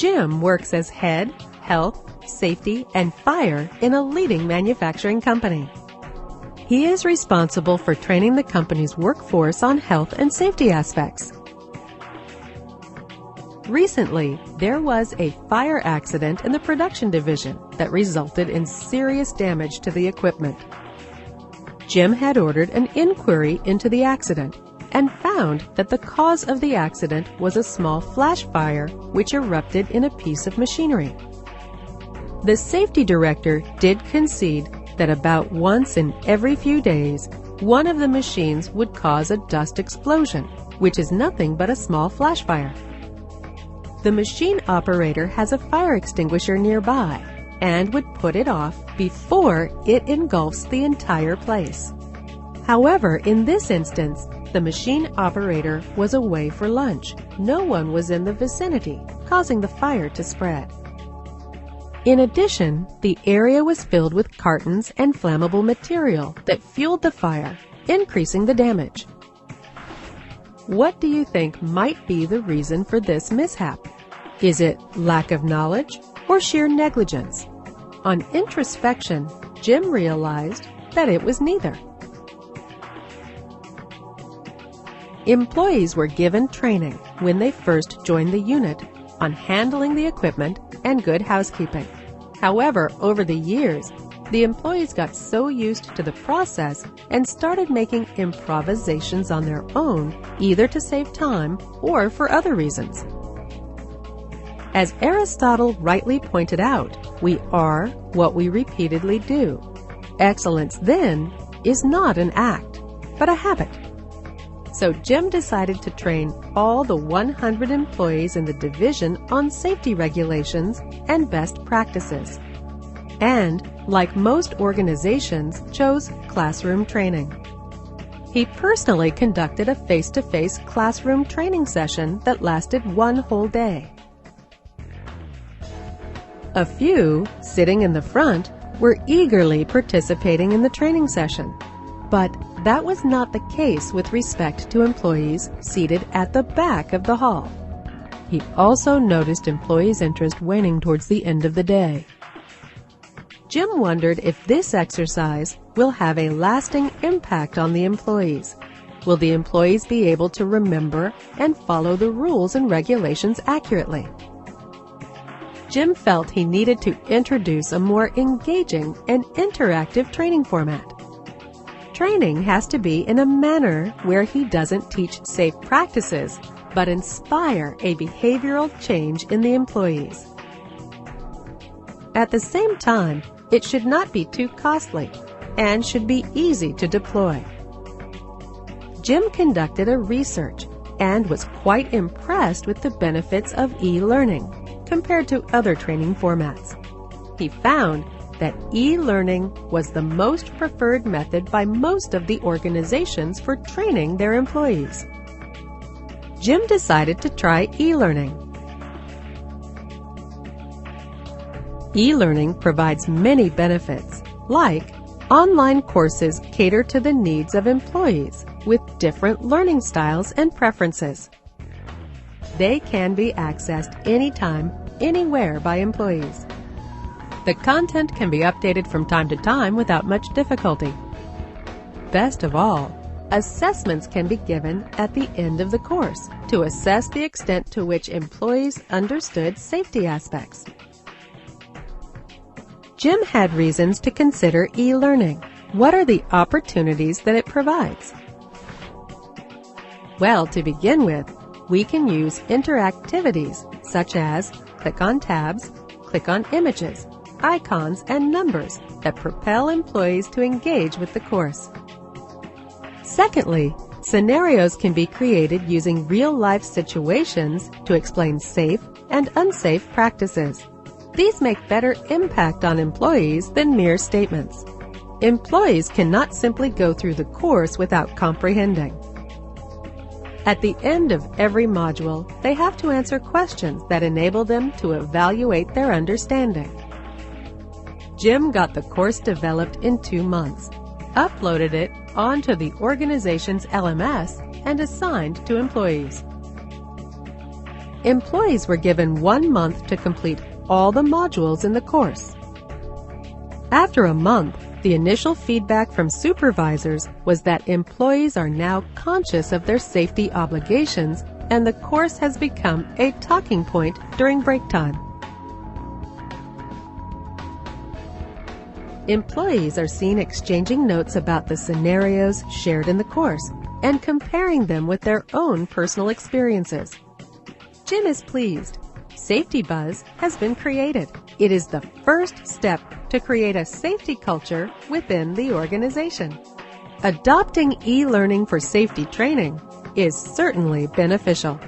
Jim works as head, health, safety, and fire in a leading manufacturing company. He is responsible for training the company's workforce on health and safety aspects. Recently, there was a fire accident in the production division that resulted in serious damage to the equipment. Jim had ordered an inquiry into the accident and found that the cause of the accident was a small flash fire which erupted in a piece of machinery. The safety director did concede that about once in every few days, one of the machines would cause a dust explosion, which is nothing but a small flash fire. The machine operator has a fire extinguisher nearby and would put it off before it engulfs the entire place. However, in this instance, the machine operator was away for lunch. No one was in the vicinity, causing the fire to spread. In addition, the area was filled with cartons and flammable material that fueled the fire, increasing the damage. What do you think might be the reason for this mishap? Is it lack of knowledge or sheer negligence? On introspection, Jim realized that it was neither. Employees were given training when they first joined the unit on handling the equipment and good housekeeping. However, over the years, the employees got so used to the process and started making improvisations on their own, either to save time or for other reasons. As Aristotle rightly pointed out, we are what we repeatedly do. Excellence, then, is not an act, but a habit. So Jim decided to train all the 100 employees in the division on safety regulations and best practices. And, like most organizations, chose classroom training. He personally conducted a face-to-face classroom training session that lasted one whole day. A few, sitting in the front, were eagerly participating in the training session. But that was not the case with respect to employees seated at the back of the hall. He also noticed employees' interest waning towards the end of the day. Jim wondered if this exercise will have a lasting impact on the employees. Will the employees be able to remember and follow the rules and regulations accurately? Jim felt he needed to introduce a more engaging and interactive training format. Training has to be in a manner where he doesn't teach safe practices, but inspire a behavioral change in the employees. At the same time, it should not be too costly and should be easy to deploy. Jim conducted a research and was quite impressed with the benefits of e-learning compared to other training formats. He found that e-learning was the most preferred method by most of the organizations for training their employees. Jim decided to try e-learning. E-learning provides many benefits, like online courses cater to the needs of employees with different learning styles and preferences. They can be accessed anytime, anywhere by employees. The content can be updated from time to time without much difficulty. Best of all, assessments can be given at the end of the course to assess the extent to which employees understood safety aspects. Jim had reasons to consider e-learning. What are the opportunities that it provides? Well, to begin with, we can use interactivities such as click on tabs, click on images, icons, and numbers that propel employees to engage with the course. Secondly, scenarios can be created using real-life situations to explain safe and unsafe practices. These make better impact on employees than mere statements. Employees cannot simply go through the course without comprehending. At the end of every module, they have to answer questions that enable them to evaluate their understanding. Jim got the course developed in 2 months, uploaded it onto the organization's LMS, and assigned to employees. Employees were given 1 month to complete all the modules in the course. After a month, the initial feedback from supervisors was that employees are now conscious of their safety obligations, and the course has become a talking point during break time. Employees are seen exchanging notes about the scenarios shared in the course and comparing them with their own personal experiences. Jim is pleased. Safety Buzz has been created. It is the first step to create a safety culture within the organization. Adopting e-learning for safety training is certainly beneficial.